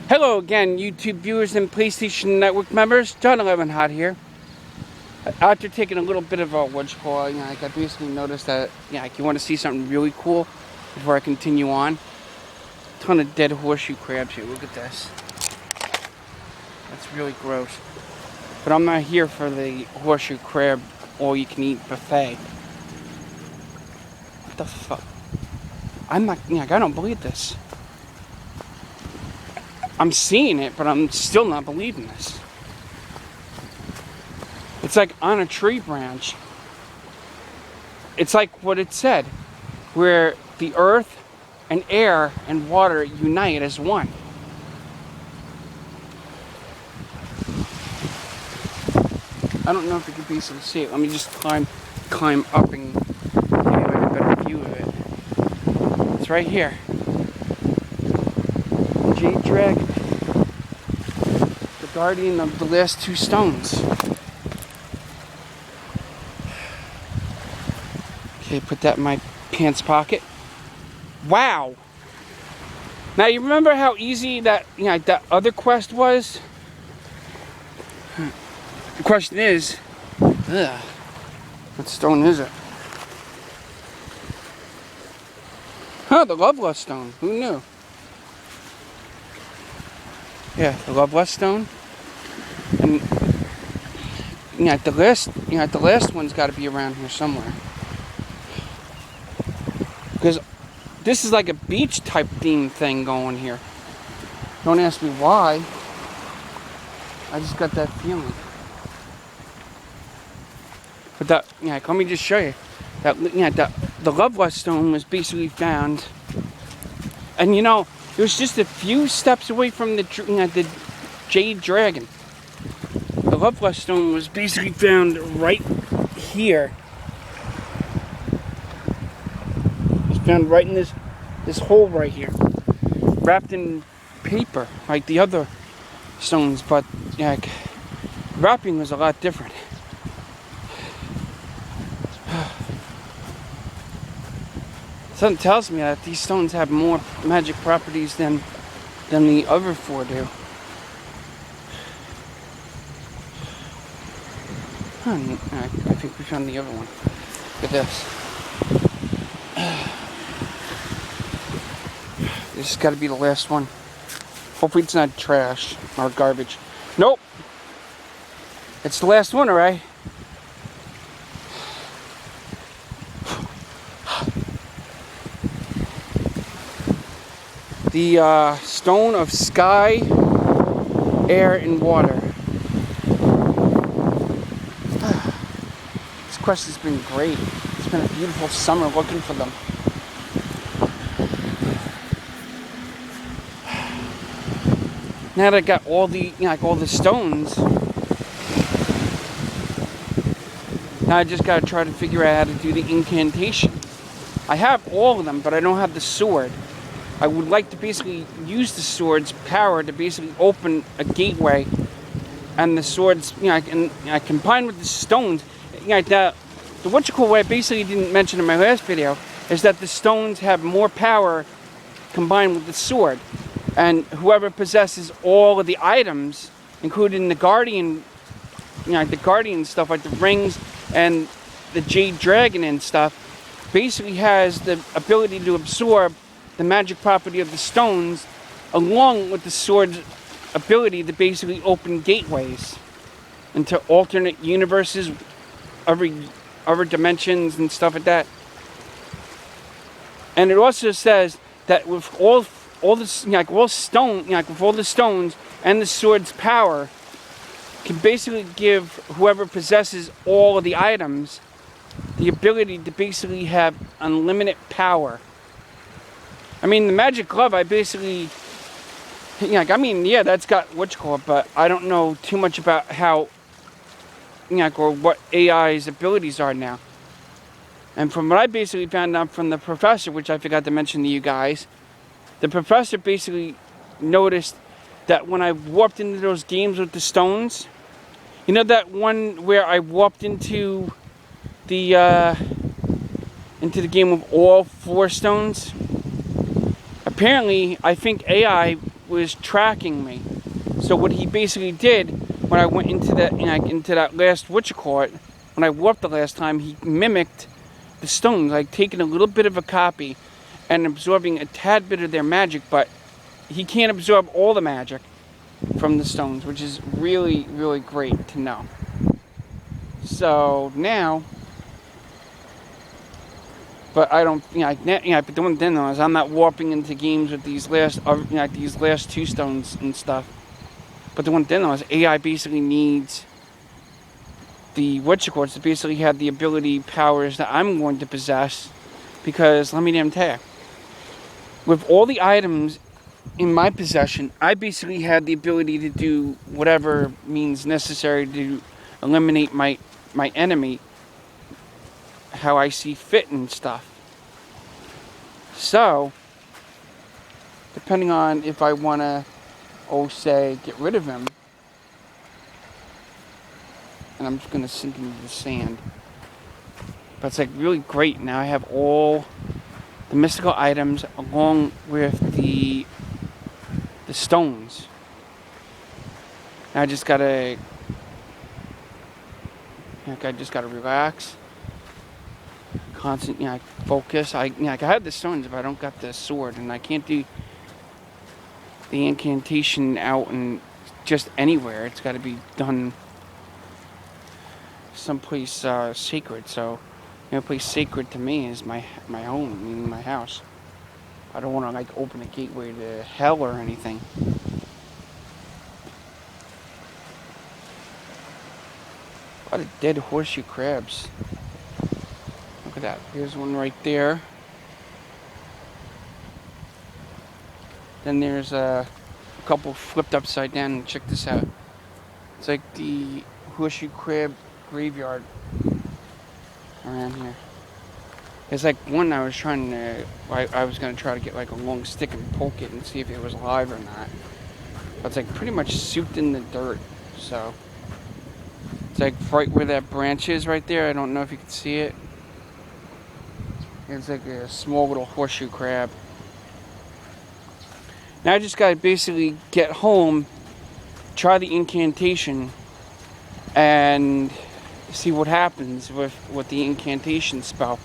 Hello again, YouTube viewers and PlayStation Network members. John 11 Hot here. After taking a little bit of a I basically noticed that you want to see something really cool before I continue on. Ton of dead horseshoe crabs here. Look at this. That's really gross. But I'm not here for the horseshoe crab all-you-can-eat buffet. What the fuck? I don't believe this. I'm seeing it, but I'm still not believing this. It's like on a tree branch. It's like what it said, where the earth and air and water unite as one. I don't know if you can basically see it. Let me just climb up and give you a better view of it. It's right here. Jade Dragon, the guardian of the last two stones. Okay, put that in my pants pocket. Wow! Now you remember how easy that that other quest was? The question is, what stone is it? Huh, the Love Westone. Who knew? Yeah, the Love Westone. And the last one's got to be around here somewhere. Because this is like a beach type theme thing going here. Don't ask me why. I just got that feeling. But that, let me just show you. The Love Westone was basically found, and it was just a few steps away from the Jade Dragon. The Love Westone was basically found right here. It was found right in this hole right here, wrapped in paper like the other stones, but wrapping was a lot different. Something tells me that these stones have more magic properties than the other four do. I think we found the other one. Look at this. This has got to be the last one. Hopefully it's not trash or garbage. Nope. It's the last one, alright? The stone of sky, air, and water. This quest has been great. It's been a beautiful summer looking for them. Now that I got all the all the stones, now I just gotta try to figure out how to do the incantation. I have all of them, but I don't have the sword. I would like to basically use the sword's power to basically open a gateway, and the swords, I combine with the stones. The what I basically didn't mention in my last video is that the stones have more power combined with the sword, and whoever possesses all of the items, including the guardian, the guardian stuff like the rings and the Jade Dragon and stuff, basically has the ability to absorb the magic property of the stones, along with the sword's ability to basically open gateways into alternate universes, other dimensions and stuff like that. And it also says that with all this, with all the stones and the sword's power, can basically give whoever possesses all of the items the ability to basically have unlimited power. I mean, the magic glove, I basically, that's got but I don't know too much about how, or what AI's abilities are now. And from what I basically found out from the professor, which I forgot to mention to you guys, the professor basically noticed that when I warped into those games with the stones, that one where I warped into the game with all four stones? Apparently, I think AI was tracking me. So what he basically did when I went into that last when I warped the last time, he mimicked the stones, like taking a little bit of a copy and absorbing a tad bit of their magic, but he can't absorb all the magic from the stones, which is really, really great to know. So now, but I don't, but the one thing though is I'm not warping into games with these last, these last 2 stones and stuff. But the one thing though is AI basically needs the to basically have the ability powers that I'm going to possess, because let me damn tell you, with all the items in my possession, I basically had the ability to do whatever means necessary to eliminate my enemy how I see fit and stuff. So, depending on if I want to, say, get rid of him, and I'm just going to sink into the sand. But it's like really great. Now I have all the mystical items along with the stones. Now I just gotta relax, focus. I have the stones, but I don't got the sword, and I can't do the incantation out and just anywhere. It's got to be done someplace sacred. So, the only place sacred to me is my home, meaning my house. I don't want to open a gateway to hell or anything. A lot of dead horseshoe crabs. Look at that. Here's one right there. Then there's a couple flipped upside down. Check this out. It's like the horseshoe crab graveyard around here. There's like one I was trying to, I was going to try to get like a long stick and poke it and see if it was alive or not. But it's like pretty much souped in the dirt. So it's like right where that branch is right there. I don't know if you can see it. It's like a small little horseshoe crab. Now I just got to basically get home, try the incantation, and see what happens with the incantation spell.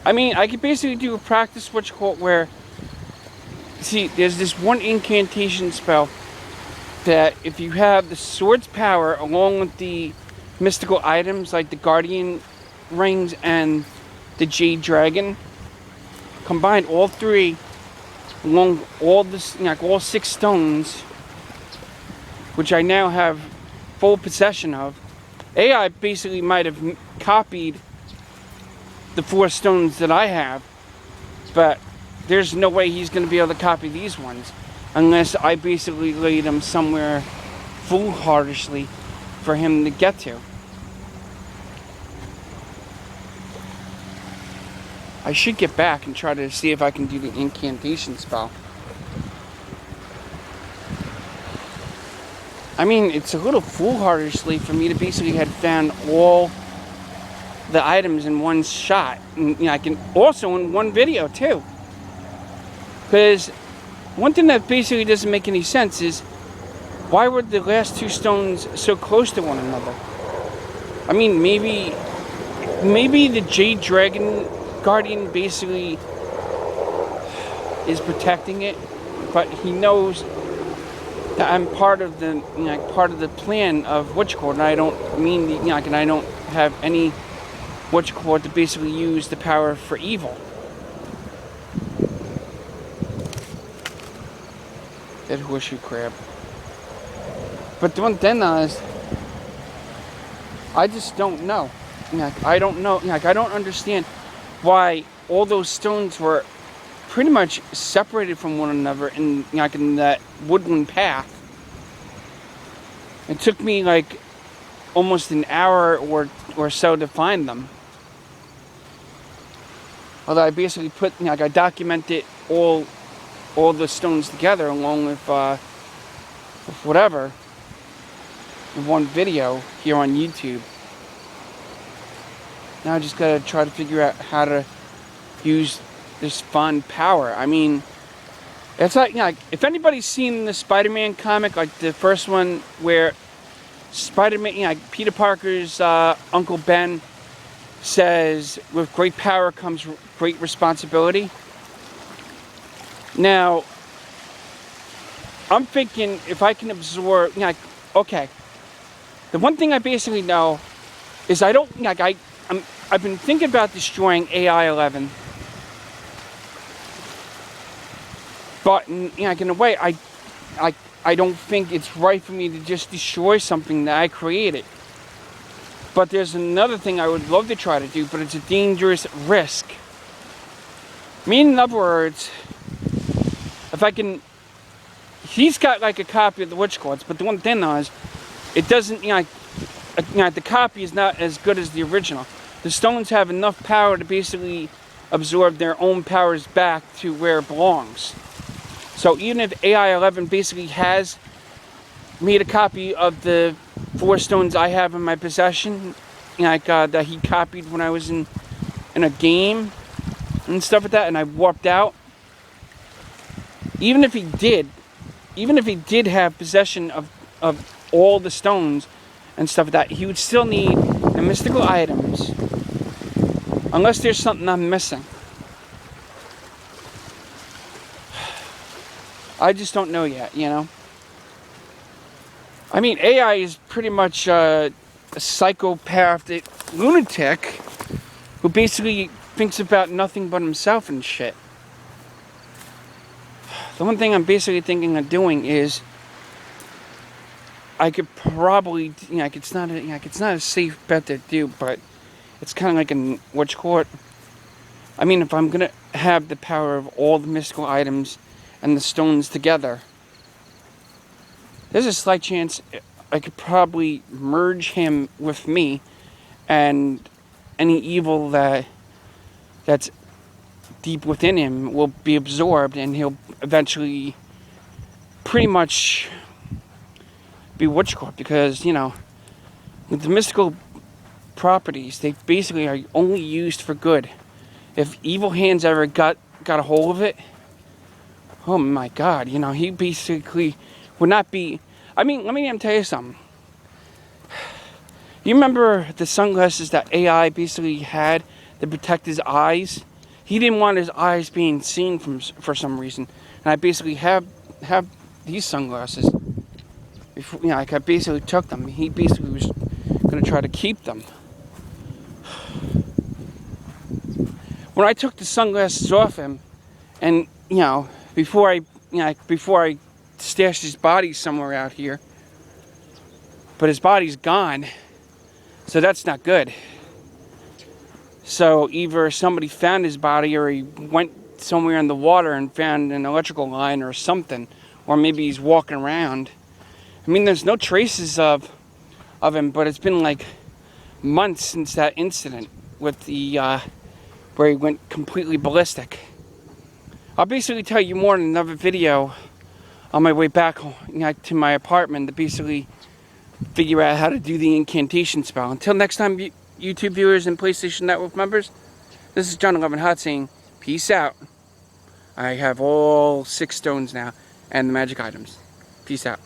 I mean, I could basically do a practice where, see, there's this one incantation spell that if you have the sword's power along with the mystical items like the guardian rings and the jade dragon, combine all 3 along all this, all 6 stones, which I now have full possession of. AI basically might have copied the 4 stones that I have, but there's no way he's going to be able to copy these ones unless I basically lay them somewhere foolhardishly for him to get to. I should get back and try to see if I can do the incantation spell. I mean, it's a little foolhardishly for me to basically have found all the items in one shot, and I can also in one video too. Because one thing that basically doesn't make any sense is why were the last 2 stones so close to one another? I mean, maybe the Jade Dragon Guardian basically is protecting it, but he knows that I'm part of the plan of and I don't mean and I don't have any to basically use the power for evil. That horseshoe crab. But the one thing is, I just don't know. I don't know. I don't understand why all those stones were pretty much separated from one another in in that woodland path. It took me almost an hour or so to find them. Although I basically put, I documented all the stones together along with whatever in one video here on YouTube. Now I just gotta try to figure out how to use this fun power. I mean, It's like, like if anybody's seen the Spider-Man comic, like the first one where Spider-Man, like Peter Parker's Uncle Ben says, with great power comes great responsibility. Now, I'm thinking if I can absorb, like, okay, the one thing I basically know is I don't, like, I've been thinking about destroying AI 11, but in a way, I don't think it's right for me to just destroy something that I created. But there's another thing I would love to try to do, but it's a dangerous risk. Meaning, in other words, if I can, he's got like a copy of the witch courts, but the one thing is, it doesn't, the copy is not as good as the original. The stones have enough power to basically absorb their own powers back to where it belongs. So even if AI 11 basically has made a copy of the 4 stones I have in my possession, that he copied when I was in a game and stuff like that, and I warped out. Even if he did have possession of all the stones and stuff like that, he would still need the mystical items, unless there's something I'm missing. I just don't know yet, I mean, AI is pretty much a psychopathic lunatic who basically thinks about nothing but himself and shit. The one thing I'm basically thinking of doing is I could probably, it's not a safe bet to do, but it's kind of like a witch court. I mean, if I'm gonna have the power of all the mystical items and the stones together, there's a slight chance I could probably merge him with me, and any evil that's deep within him will be absorbed, and he'll eventually pretty much be witch court, because with the mystical properties, they basically are only used for good. If evil hands ever got a hold of it, oh my God, he basically would not be. I mean, let me tell you something. You remember the sunglasses that AI basically had to protect his eyes? He didn't want his eyes being seen for some reason, and I basically have these sunglasses. Before, I basically took them. He basically was going to try to keep them. When I took the sunglasses off him, and before I stashed his body somewhere out here, but his body's gone, so that's not good. So either somebody found his body, or he went somewhere in the water and found an electrical line or something, or maybe he's walking around. I mean, there's no traces of him, but it's been like months since that incident with the where he went completely ballistic. I'll basically tell you more in another video on my way back to my apartment to basically figure out how to do the incantation spell. Until next time, YouTube viewers and PlayStation Network members, this is John 11 Hot saying peace out. I have all 6 stones now and the magic items. Peace out.